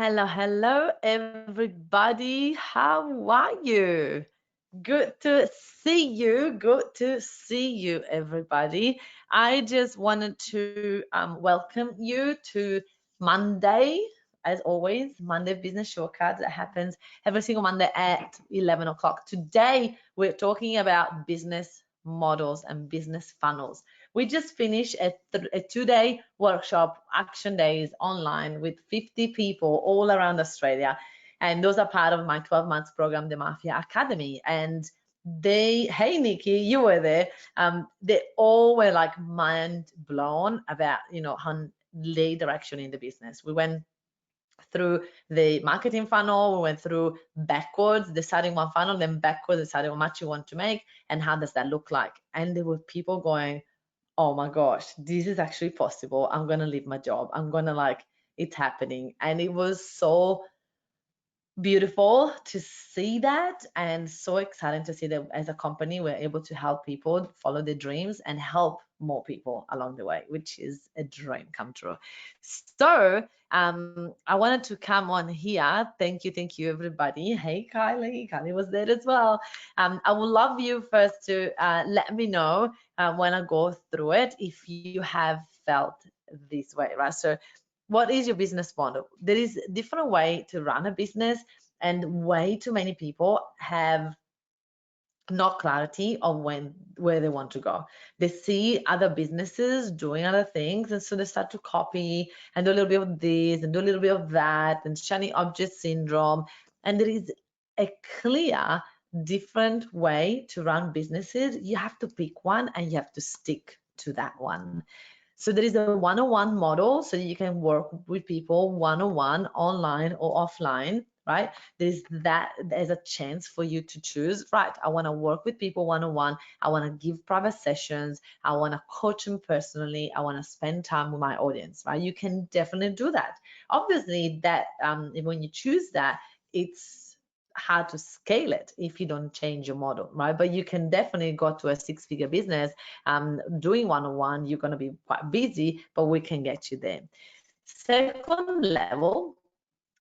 Hello, hello, everybody. How are you? Good to see you. Good to see you, everybody. I just wanted to welcome you to Monday, as always, Monday Business Shortcut that happens every single Monday at 11 o'clock. Today, we're talking about business models and business funnels. We just finished a 2-day workshop, action days online with 50 people all around Australia. And those are part of my 12 months program, the Mafia Academy. And hey, Nikki, you were there. They all were like mind blown about, how lay direction in the business. We went through the marketing funnel, we went through backwards, deciding one funnel, then backwards, deciding how much you want to make and how does that look like. And there were people going, oh my gosh, this is actually possible. I'm going to leave my job. I'm going to it's happening. And it was so beautiful to see that and so exciting to see that as a company we're able to help people follow their dreams and help more people along the way, which is a dream come true. So I wanted to come on here. Thank you everybody. Hey, Kylie was there as well. I would love you first to let me know when I go through it if you have felt this way, right? So what is your business model? There is a different way to run a business, and way too many people have no clarity on where they want to go. They see other businesses doing other things, and so they start to copy and do a little bit of this and do a little bit of that, and shiny object syndrome. And there is a clear different way to run businesses. You have to pick one and you have to stick to that one. So there is a one-on-one model, so you can work with people one-on-one, online or offline, right? There's a chance for you to choose, right? I want to work with people one-on-one. I want to give private sessions. I want to coach them personally. I want to spend time with my audience, right? You can definitely do that. Obviously, that when you choose that, it's how to scale it if you don't change your model, right? But you can definitely go to a six-figure business doing one-on-one. You're going to be quite busy, but we can get you there. Second level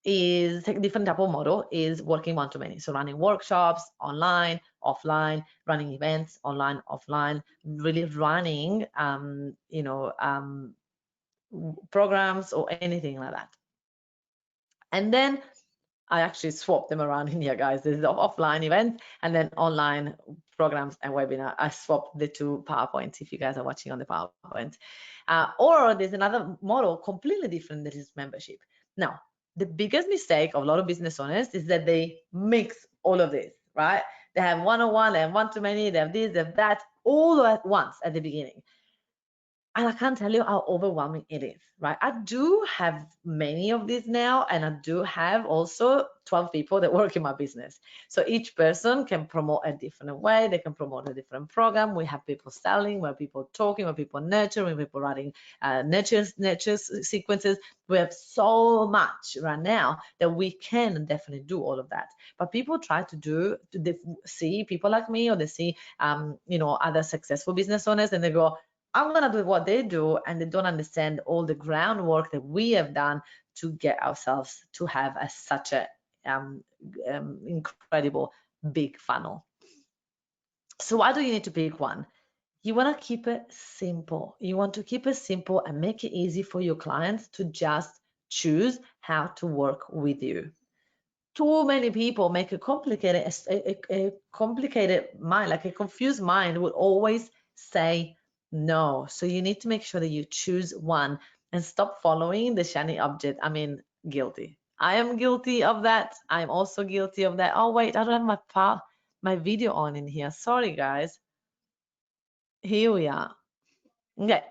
is a different type of model, is working one-to-many. So running workshops online, offline, running events online, offline, really running programs or anything like that. And then I actually swapped them around in here, guys. There's offline events and then online programs and webinar. I swapped the two PowerPoints if you guys are watching on the PowerPoint. Or there's another model completely different that is membership. Now, the biggest mistake of a lot of business owners is that they mix all of this, right? They have one-on-one, they have one-to-many, they have this, they have that, all at once at the beginning. And I can't tell you how overwhelming it is, right? I do have many of these now, and I do have also 12 people that work in my business. So each person can promote a different way. They can promote a different program. We have people selling, we have people talking, we have people nurturing, we have people writing nurture sequences. We have so much right now that we can definitely do all of that. But people try they see people like me, or they see other successful business owners, and they go, I'm going to do what they do, and they don't understand all the groundwork that we have done to get ourselves to have such a incredible big funnel. So why do you need to pick one? You want to keep it simple. You want to keep it simple and make it easy for your clients to just choose how to work with you. Too many people make a complicated mind, like a confused mind will always say no. So you need to make sure that you choose one and stop following the shiny object. I mean, guilty. I am guilty of that. I'm also guilty of that. Oh wait, I don't have my video on in here. Sorry guys. Here we are. Okay.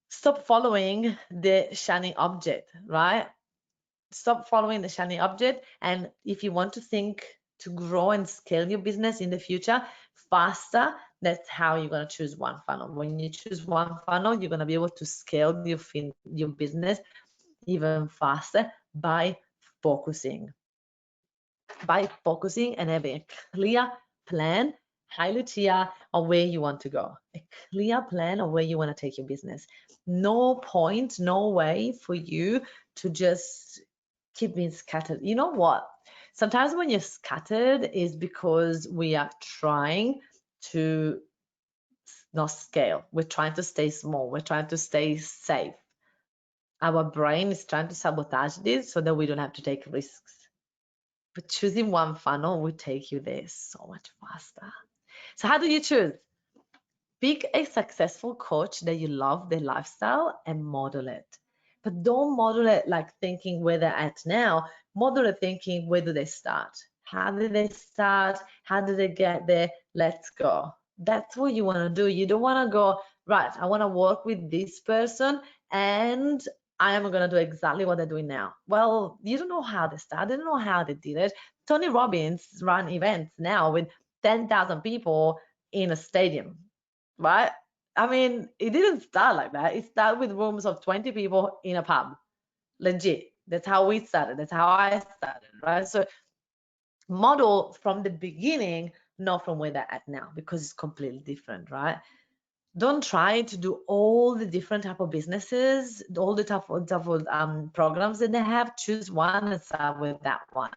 Stop following the shiny object, right? Stop following the shiny object. And if you want to think to grow and scale your business in the future faster, that's how you're going to choose one funnel. When you choose one funnel, you're going to be able to scale your business even faster by focusing and having a clear plan, highly clear of where you want to go, a clear plan of where you want to take your business. No point, no way for you to just keep being scattered. You know what? Sometimes when you're scattered is because we are trying to not scale. We're trying to stay small. We're trying to stay safe. Our brain is trying to sabotage this so that we don't have to take risks. But choosing one funnel will take you there so much faster. So how do you choose? Pick a successful coach that you love their lifestyle and model it. But don't model it like thinking where they're at now. Model it thinking where do they start? How did they start? How did they get there? Let's go. That's what you want to do. You don't want to go, right, I want to work with this person and I am going to do exactly what they're doing now. Well, you don't know how they started. You don't know how they did it. Tony Robbins run events now with 10,000 people in a stadium, right? I mean, it didn't start like that. It started with rooms of 20 people in a pub. Legit. That's how we started. That's how I started, right? So model from the beginning, not from where they're at now, because it's completely different, right? Don't try to do all the different type of businesses, all the type of programs that they have. Choose one and start with that one.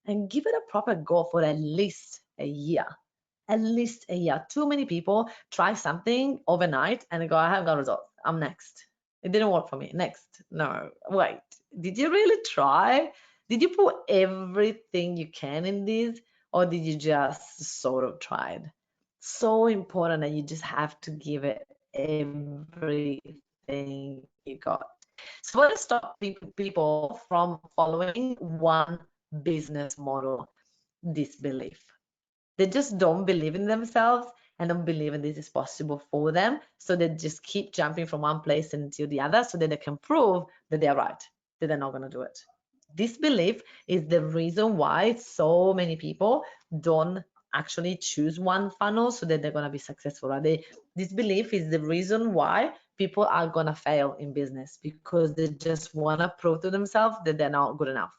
And give it a proper go for at least a year. At least a year. Too many people try something overnight and they go, I haven't got results. I'm next. It didn't work for me. Next. No, wait. Did you really try? Did you put everything you can in this, or did you just sort of try it? So important that you just have to give it everything you got. So what is stopping people from following one business model? Disbelief. They just don't believe in themselves and don't believe in this is possible for them. So they just keep jumping from one place into the other so that they can prove that they're right, that they're not going to do it. This belief is the reason why so many people don't actually choose one funnel so that they're going to be successful. Right? This belief is the reason why people are going to fail in business, because they just want to prove to themselves that they're not good enough.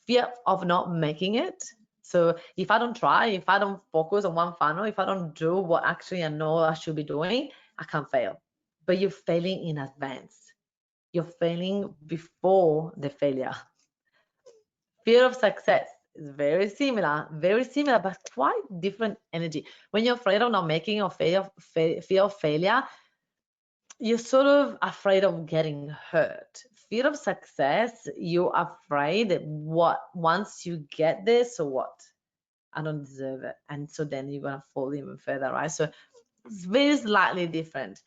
Fear of not making it. So if I don't try, if I don't focus on one funnel, if I don't do what actually I know I should be doing, I can't fail. But you're failing in advance. You're failing before the failure. Fear of success is very similar, but quite different energy. When you're afraid of not making or fear of failure, you're sort of afraid of getting hurt. Fear of success, you're afraid that what once you get there, so what? I don't deserve it. And so then you're gonna fall even further, right? So it's very slightly different.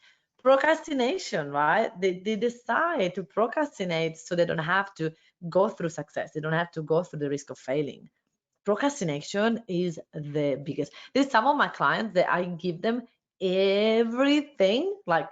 Procrastination, right? They decide to procrastinate so they don't have to go through success. They don't have to go through the risk of failing. Procrastination is the biggest. There's some of my clients that I give them everything, like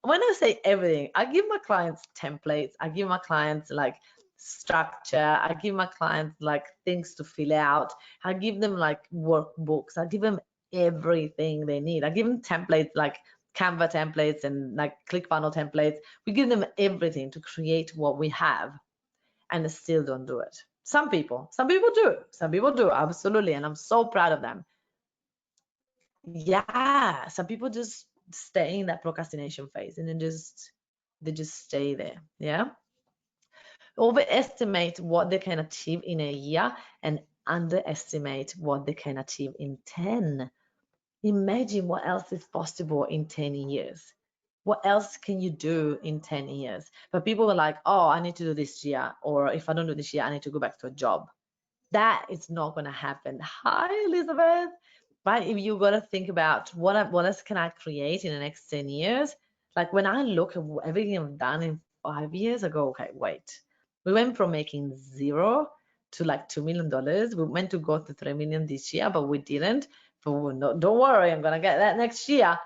when I say everything, I give my clients templates, I give my clients like structure, I give my clients like things to fill out, I give them like workbooks, I give them everything they need. I give them templates like Canva templates and like ClickFunnels templates. We give them everything to create what we have, and they still don't do it. Some people do, absolutely, and I'm so proud of them. Yeah, some people just stay in that procrastination phase and then they just stay there. Yeah. Overestimate what they can achieve in a year and underestimate what they can achieve in 10. Imagine what else is possible in 10 years. What else can you do in 10 years? But people are like, oh, I need to do this year, or if I don't do this year, I need to go back to a job. That is not going to happen. Hi, Elizabeth. Right? If you got to think about what else can I create in the next 10 years? Like when I look at everything I've done in 5 years, I go, okay, wait. We went from making zero to like $2 million. We meant to go to 3 million this year, but we didn't. But no, don't worry, I'm going to get that next year.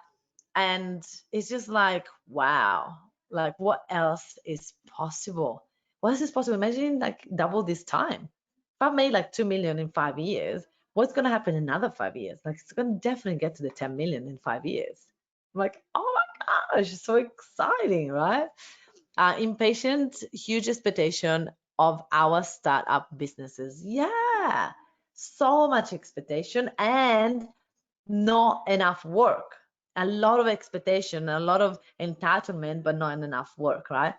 And it's just like, wow, like what else is possible? What else is possible? Imagine like double this time. If I made like 2 million in 5 years, what's going to happen in another 5 years? Like it's going to definitely get to the 10 million in 5 years. I'm like, oh my gosh, it's so exciting, right? Impatient, huge expectation of our startup businesses. Yeah, so much expectation and not enough work. A lot of expectation, a lot of entitlement, but not enough work, right?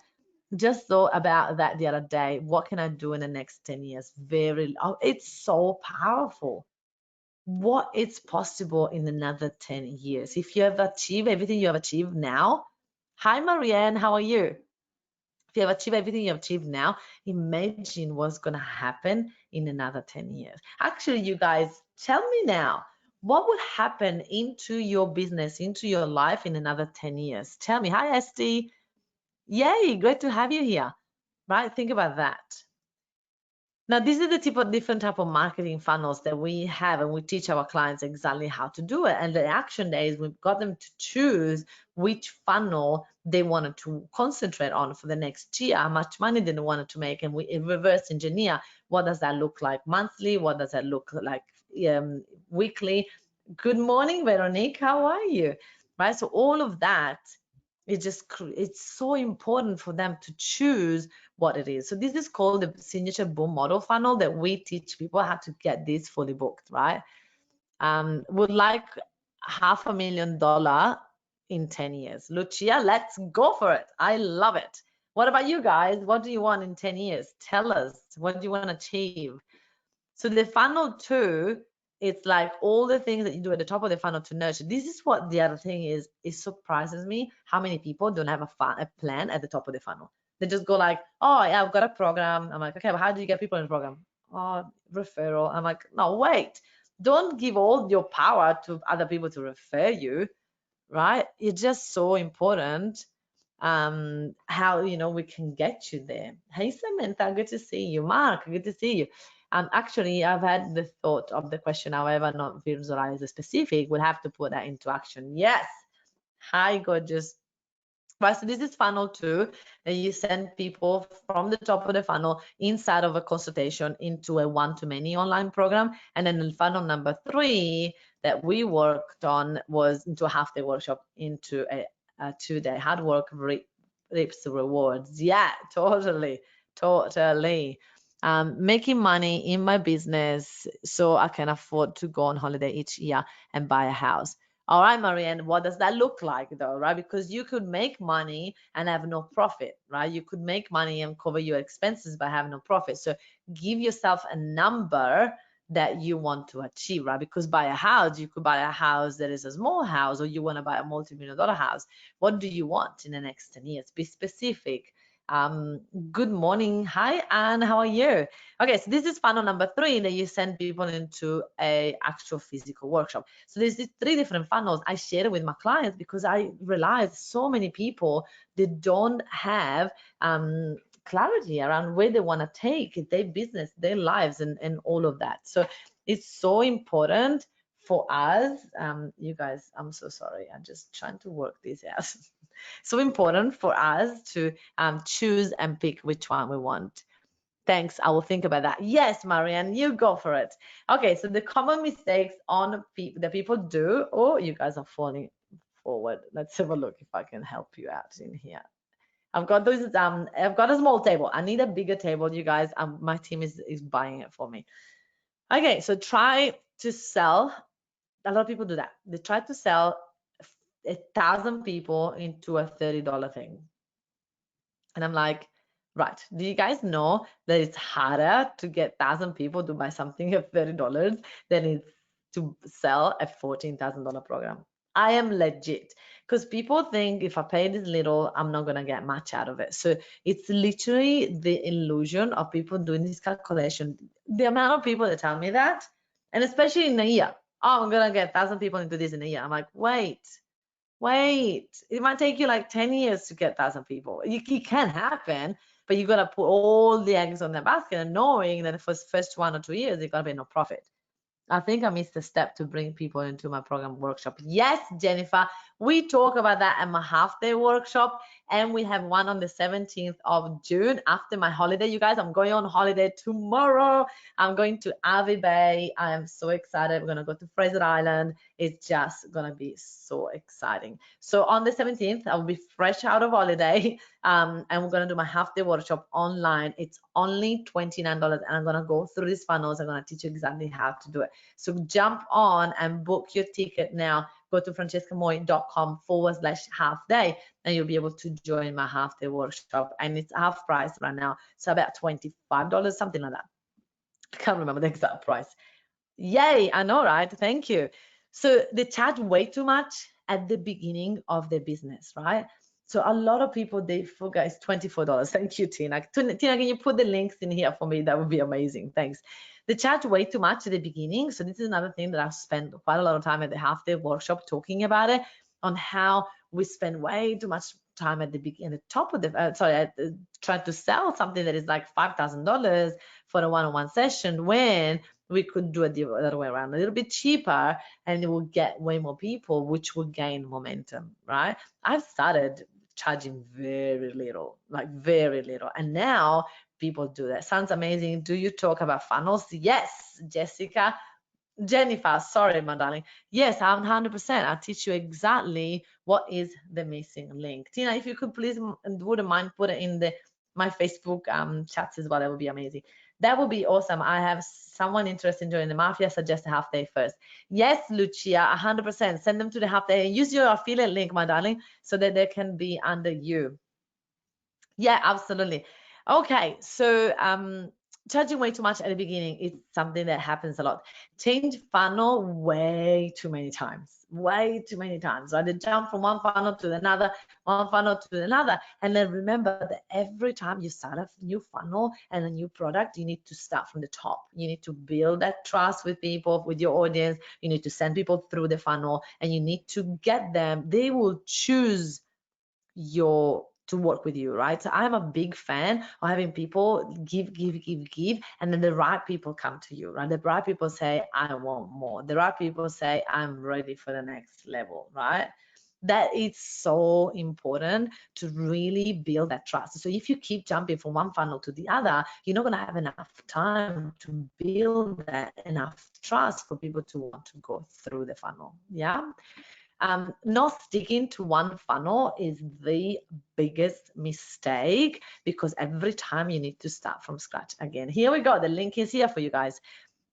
just thought about that the other day. What can I do in the next 10 years? It's so powerful. What is possible in another 10 years? If you have achieved everything you have achieved now, hi Marianne, how are you? If you have achieved everything you have achieved now, imagine what's going to happen in another 10 years. Actually, you guys, tell me now, what would happen into your business, into your life in another 10 years? Tell me. Hi, Esty. Yay, great to have you here. Right? Think about that. Now, this is the different type of marketing funnels that we have, and we teach our clients exactly how to do it. And the action days, we've got them to choose which funnel they wanted to concentrate on for the next year, how much money they wanted to make, and we reverse engineer what does that look like monthly, what does that look like weekly. Good morning, Veronique. How are you? Right. So all of that, it's so important for them to choose what it is. So this is called the signature boom model funnel that we teach people how to get this fully booked, right? Would like $500,000 in 10 years. Lucia, let's go for it. I love it. What about you guys? What do you want in 10 years? Tell us, what do you want to achieve? So the funnel two, it's like all the things that you do at the top of the funnel to nurture. This is what the other thing is. It surprises me how many people don't have a plan at the top of the funnel. They just go like, oh yeah, I've got a program. I'm like, okay, but how do you get people in the program? Oh, referral. I'm like, no, wait. Don't give all your power to other people to refer you, right? It's just so important how we can get you there. Hey Samantha, good to see you. Mark, good to see you. Actually, I've had the thought of the question, however, not visualize the specific. We'll have to put that into action. Yes. Hi, gorgeous. Right, so this is funnel two, and you send people from the top of the funnel inside of a consultation into a one-to-many online program. And then funnel number three that we worked on was into a half-day workshop, into a 2-day hard work reaps the rewards. Yeah, totally. Making money in my business so I can afford to go on holiday each year and buy a house. All right, Marianne, what does that look like though, right? Because you could make money and have no profit, right? You could make money and cover your expenses but have no profit. So give yourself a number that you want to achieve, right? Because buy a house, you could buy a house that is a small house, or you want to buy a multi-million-dollar house. What do you want in the next 10 years? Be specific. Good morning. Hi, Anne. How are you? Okay, so this is funnel number three that you send people into a actual physical workshop. So there's these three different funnels. I share it with my clients because I realize so many people, they don't have clarity around where they want to take their business, their lives, and all of that. So it's so important for us. You guys, I'm so sorry. I'm just trying to work this out. So important for us to choose and pick which one we want. Thanks. I will think about that. Yes, Marianne, you go for it. Okay, so the common mistakes that people do. Oh, you guys are falling forward. Let's have a look if I can help you out in here. I've got I've got a small table. I need a bigger table, you guys. My team is buying it for me. Okay, so try to sell. A lot of people do that. They try to sell 1,000 people into a $30 thing. And I'm like, right, do you guys know that it's harder to get 1,000 people to buy something at $30 than it's to sell a $14,000 program? I am legit, because people think if I pay this little, I'm not going to get much out of it. So it's literally the illusion of people doing this calculation. The amount of people that tell me that, and especially in a year, oh, I'm going to get 1,000 people into this in a year. I'm like, wait, it might take you like 10 years to get 1,000 people. It can happen, but you got to put all the eggs on the basket and knowing that for the first 1 or 2 years, you're going to be no profit. I think I missed a step to bring people into my program workshop. Yes, Jennifer, we talk about that at my half-day workshop, and we have one on the 17th of June after my holiday. You guys, I'm going on holiday tomorrow. I'm going to Avi Bay. I am so excited. We're going to go to Fraser Island, It's just gonna be so exciting. So on the 17th, I'll be fresh out of holiday, and we're gonna do my half day workshop online. It's only $29, and I'm gonna go through these funnels. I'm gonna teach you exactly how to do it. So jump on and book your ticket now. Go to francescamoy.com/half day, and you'll be able to join my half day workshop. And it's half price right now, so about $25, something like that. I can't remember the exact price. Yay, I know, right? Thank you. So they charge way too much at the beginning of their business, right? So a lot of people, they forget it's $24. Thank you, Tina. Tina, can you put the links in here for me? That would be amazing. Thanks. They charge way too much at the beginning. So this is another thing that I've spent quite a lot of time at the half day workshop talking about it, on how we spend way too much time at the beginning, at the top of the, trying to sell something that is like $5,000 for a one-on-one session, when we could do it the other way around, a little bit cheaper, and it will get way more people, which will gain momentum, right? I've started charging very little, like very little, and now people do that. Sounds amazing. Do you talk about funnels? Yes, Jessica. Jennifer, sorry, my darling. Yes, I'm 100%. I'll teach you exactly what is the missing link. Tina, if you could please, wouldn't mind put it in my Facebook chats as well, that would be amazing. That would be awesome. I have someone interested in joining the Mafia. Suggest a half day first. Yes, Lucia, 100%. Send them to the half day and use your affiliate link, my darling, so that they can be under you. Yeah, absolutely. Okay, so charging way too much at the beginning is something that happens a lot. Change funnel way too many times, way too many times. Right? They jump from one funnel to another, one funnel to another. And then remember that every time you start a new funnel and a new product, you need to start from the top. You need to build that trust with people, with your audience. You need to send people through the funnel, and you need to get them. They will choose to work with you, right? So I'm a big fan of having people give, and then the right people come to you, right? The right people say, I want more. The right people say, I'm ready for the next level, right? That is so important to really build that trust. So if you keep jumping from one funnel to the other, you're not going to have enough time to build that enough trust for people to want to go through the funnel. Yeah. Not sticking to one funnel is the biggest mistake, because every time you need to start from scratch again. Here we go. The link is here for you guys.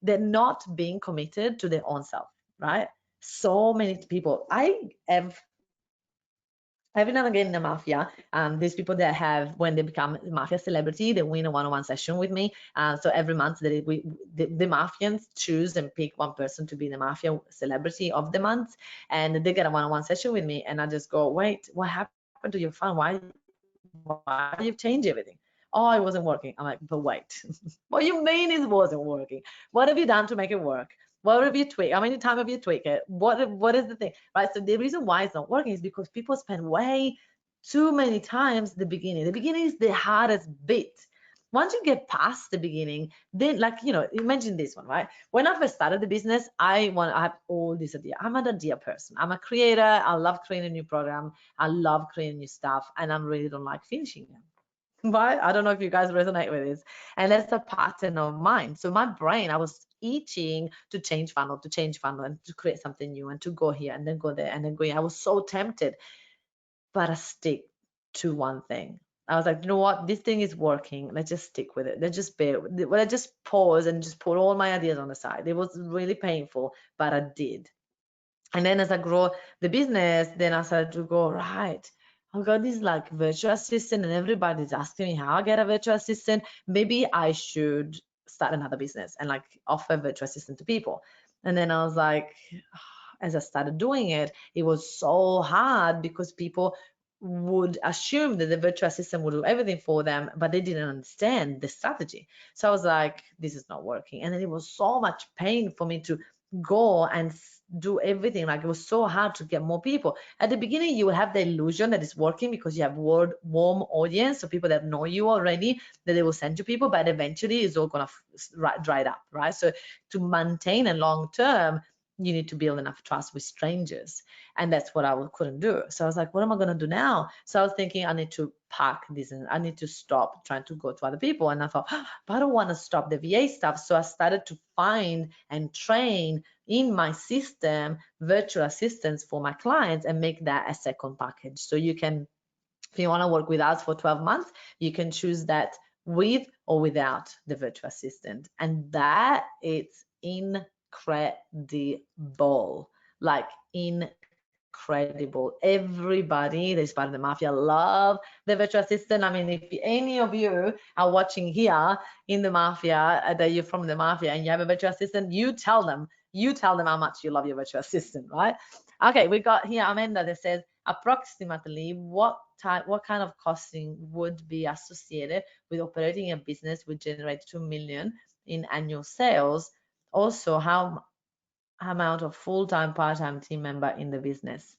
They're not being committed to their own self, right? So many people. Every now and again in the Mafia, there's people that have, when they become Mafia Celebrity, they win a one-on-one session with me. So every month the Mafians choose and pick one person to be the Mafia Celebrity of the month, and they get a one-on-one session with me, and I just go, wait, what happened to your fun? Why you've changed everything? Oh, it wasn't working. I'm like, but wait, what do you mean it wasn't working? What have you done to make it work? What have you tweaked? How many times have you tweaked it? What is the thing, right? So the reason why it's not working is because people spend way too many times the beginning. The beginning is the hardest bit. Once you get past the beginning, then, like, imagine this one, right? When I first started the business, I have all this idea. I'm an idea person. I'm a creator. I love creating a new program. I love creating new stuff, and I really don't like finishing them. Right? I don't know if you guys resonate with this. And that's a pattern of mine. So my brain, I was itching to change funnel, and to create something new, and to go here and then go there and then go here. I was so tempted, but I stick to one thing. I was like, you know what? This thing is working. Let's just stick with it. Let's just pause and just put all my ideas on the side. It was really painful, but I did. And then as I grow the business, then I started to go, right, I've got this like virtual assistant, and everybody's asking me how I get a virtual assistant. Maybe I should start another business and like offer virtual assistant to people. And then I was like, as I started doing it, it was so hard, because people would assume that the virtual assistant would do everything for them, but they didn't understand the strategy. So I was like, this is not working. And then it was so much pain for me to go and do everything. Like, it was so hard to get more people. At the beginning, you will have the illusion that it's working because you have warm audience, so people that know you already, that they will send you people, but eventually it's all gonna dry up, right? So to maintain a long term, you need to build enough trust with strangers. And that's what couldn't do. So I was like, what am I going to do now? So I was thinking, I need to park this and I need to stop trying to go to other people. And I thought, but I don't want to stop the VA stuff. So I started to find and train in my system virtual assistants for my clients and make that a second package. So you can, if you want to work with us for 12 months, you can choose that with or without the virtual assistant. And that it's incredible, like incredible. Everybody that's part of the Mafia love the virtual assistant. I mean, if any of you are watching here in the Mafia, that you're from the Mafia and you have a virtual assistant, you tell them how much you love your virtual assistant, right? Okay, we got here Amanda that says approximately what kind of costing would be associated with operating a business which generates 2 million in annual sales. Also, how amount of full-time, part-time team member in the business?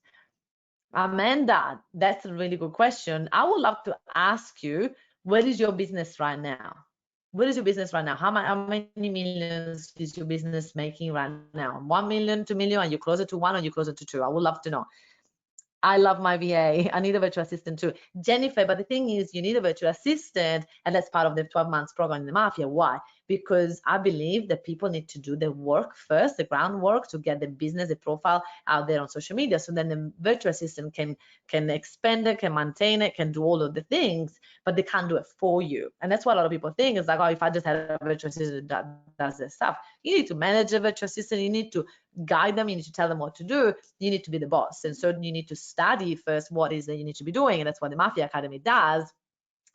Amanda, that's a really good question. I would love to ask you, what is your business right now? What is your business right now? How many millions is your business making right now? 1 million, 2 million? Are you closer to one or are you closer to two? I would love to know. I love my VA. I need a virtual assistant too. Jennifer, but the thing is, you need a virtual assistant, and that's part of the 12 months program in the Mafia. Why? Because I believe that people need to do the work first, the groundwork, to get the business, the profile out there on social media. So then the virtual assistant can expand it, can maintain it, can do all of the things, but they can't do it for you. And that's what a lot of people think is like, oh, if I just had a virtual assistant that does this stuff. You need to manage a virtual assistant. You need to guide them. You need to tell them what to do. You need to be the boss. And so you need to study first what is that you need to be doing. And that's what the Mafia Academy does.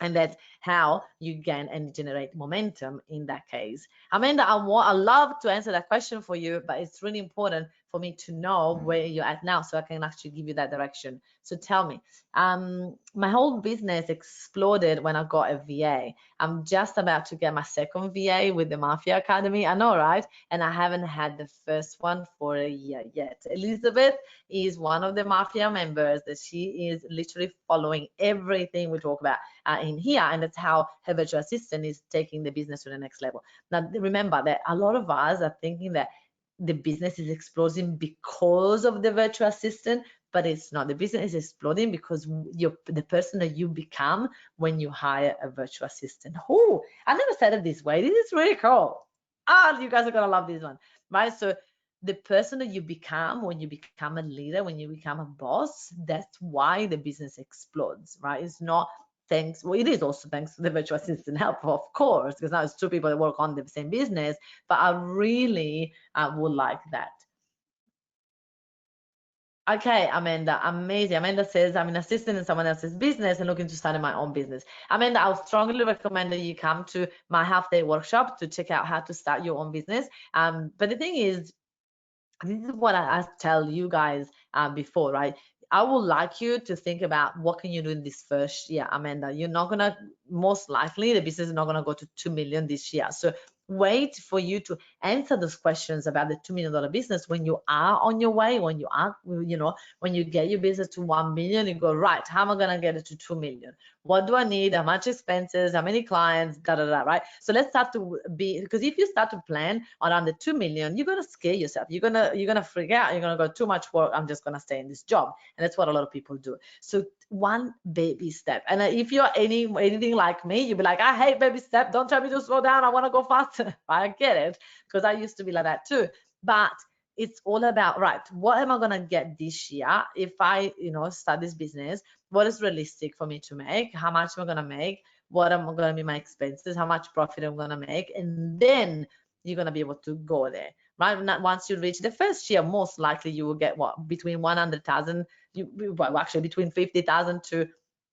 And that's how you gain and generate momentum in that case. Amanda, I love to answer that question for you, but it's really important for me to know where you're at now so I can actually give you that direction. So tell me, my whole business exploded when I got a VA. I'm just about to get my second VA with the Mafia Academy. I know, right? And I haven't had the first one for a year yet. Elizabeth is one of the Mafia members that she is literally following everything we talk about in here, and that's how her virtual assistant is taking the business to the next level. Now, remember that a lot of us are thinking that the business is exploding because of the virtual assistant, but it's not. The business is exploding because you're the person that you become when you hire a virtual assistant. Oh, I never said it this way. This is really cool. You guys are gonna love this one, right? So the person that you become when you become a leader, when you become a boss, that's why the business explodes, right? It's not thanks, well, it is also thanks to the virtual assistant help, of course, because now it's two people that work on the same business, but I really would like that. Okay, Amanda, amazing. Amanda says, I'm an assistant in someone else's business and looking to start my own business. Amanda, I would strongly recommend that you come to my half-day workshop to check out how to start your own business. But the thing is, this is what I tell you guys before, right? I would like you to think about what can you do in this first year, Amanda. You're not gonna, most likely, the business is not gonna go to 2 million this year. So wait for you to answer those questions about the $2 million business when you are on your way, when you are, when you get your business to 1 million, you go, right, how am I gonna get it to 2 million? What do I need? How much expenses? How many clients? Da da da. Right. So let's start to be, because if you start to plan around the 2 million, you're gonna scare yourself. You're gonna freak out. You're gonna go, too much work. I'm just gonna stay in this job, and that's what a lot of people do. So one baby step. And if you're anything like me, you'll be like, I hate baby step. Don't tell me to slow down. I want to go faster. I get it, because I used to be like that too. But it's all about, right, what am I going to get this year if I start this business? What is realistic for me to make? How much am I going to make? What am going to be my expenses? How much profit I'm going to make? And then you're going to be able to go there, right? Once you reach the first year, most likely you will get what, between 100,000, well, actually between 50,000 to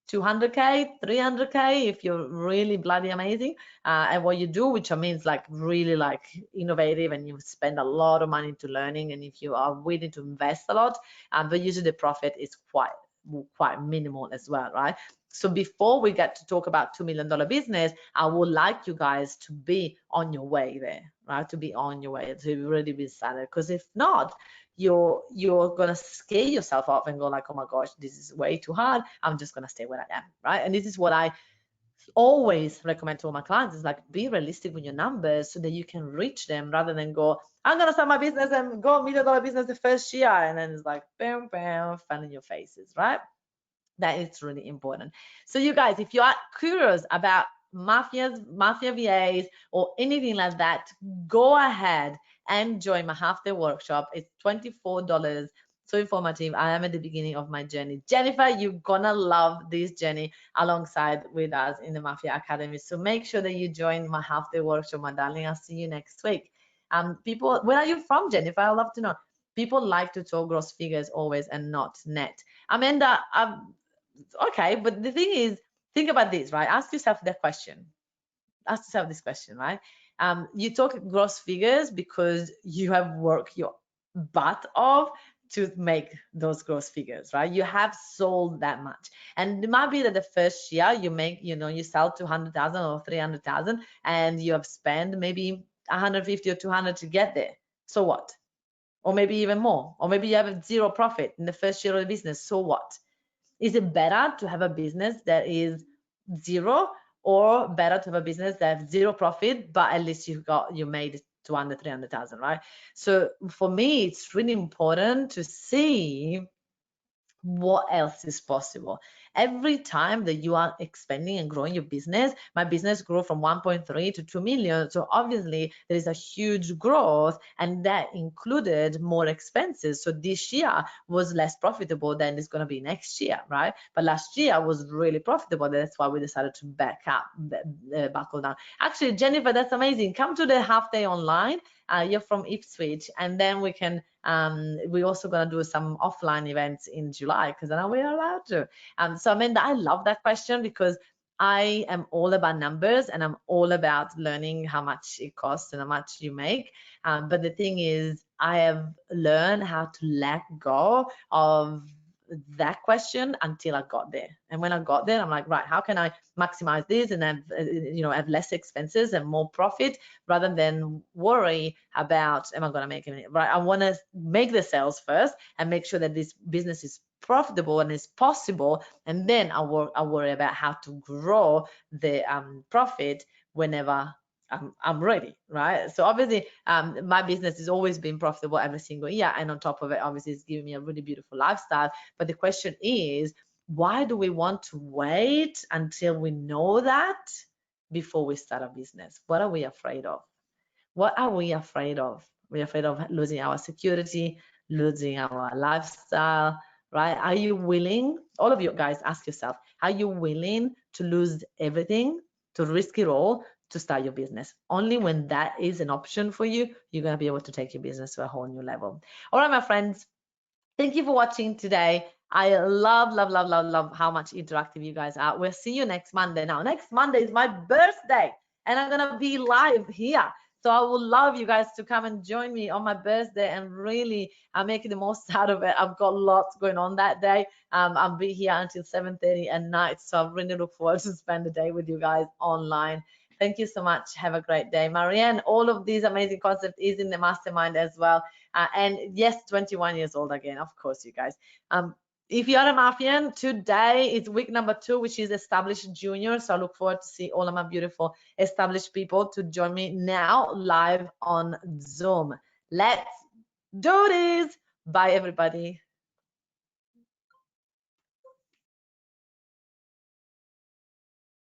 200K, 300K if you're really bloody amazing. And what you do, which means like really like innovative, and you spend a lot of money to learning, and if you are willing to invest a lot, but usually the profit is quite minimal as well, right? So before we get to talk about $2 million business, I would like you guys to be on your way there, right? To be on your way, to really be started. Because if not, you're gonna scare yourself off and go like, oh my gosh, this is way too hard. I'm just gonna stay where I am, right? And this is what I always recommend to all my clients is like, be realistic with your numbers so that you can reach them, rather than go, I'm gonna start my business and go $1 million business the first year, and then it's like bam bam, fun in your faces, right? That is really important. So you guys, if you are curious about mafia VAs or anything like that, go ahead and join my half day workshop. It's $24. So informative. I am at the beginning of my journey. Jennifer, you're gonna love this journey alongside with us in the Mafia Academy. So make sure that you join my half day workshop, my darling. I'll see you next week. People, where are you from, Jennifer? I'd love to know. People like to talk gross figures always and not net. Amanda, okay, but the thing is, think about this, right? Ask yourself that question. Ask yourself this question, right? You talk gross figures because you have worked your butt off to make those gross figures, right? You have sold that much, and it might be that the first year you make, you sell 200,000 or 300,000, and you have spent maybe 150 or 200 to get there. So what? Or maybe even more, or maybe you have zero profit in the first year of the business. So what? Is it better to have a business that is zero, or better to have a business that has zero profit, but at least you made 200, 300,000, right? So for me, it's really important to see what else is possible. Every time that you are expanding and growing your business, my business grew from 1.3 to 2 million. So obviously there is a huge growth, and that included more expenses. So this year was less profitable than it's going to be next year, right? But last year was really profitable. That's why we decided to buckle down. Actually, Jennifer, that's amazing. Come to the half day online. You're from Ipswich, and then we're also going to do some offline events in July, because I know we're allowed to. So Amanda, I love that question, because I am all about numbers, and I'm all about learning how much it costs and how much you make. But the thing is, I have learned how to let go of that question until I got there. And when I got there, I'm like, right, how can I maximize this and have less expenses and more profit, rather than worry about, am I going to make it, right? I want to make the sales first and make sure that this business is profitable and is possible, and then I worry about how to grow the profit whenever I'm ready, right? So obviously, my business has always been profitable every single year, and on top of it, obviously, it's giving me a really beautiful lifestyle. But the question is, why do we want to wait until we know that before we start a business? What are we afraid of? What are we afraid of? We're afraid of losing our security, losing our lifestyle, right? Are you willing, all of you guys, ask yourself, are you willing to lose everything, to risk it all, to start your business? Only when that is an option for you, you're going to be able to take your business to a whole new level. All right, my friends, thank you for watching today. I love how much interactive you guys are. We'll see you next Monday. Now, next Monday is my birthday, and I'm going to be live here. So I would love you guys to come and join me on my birthday, and really I'm making the most out of it. I've got lots going on that day. I'll be here until 7:30 at night. So I really look forward to spend the day with you guys online. Thank you so much. Have a great day. Marianne, all of these amazing concepts is in the mastermind as well. And yes, 21 years old again, of course, you guys. If you are a Mafian, today is week number 2, which is established junior. So I look forward to see all of my beautiful established people to join me now live on Zoom. Let's do this. Bye, everybody.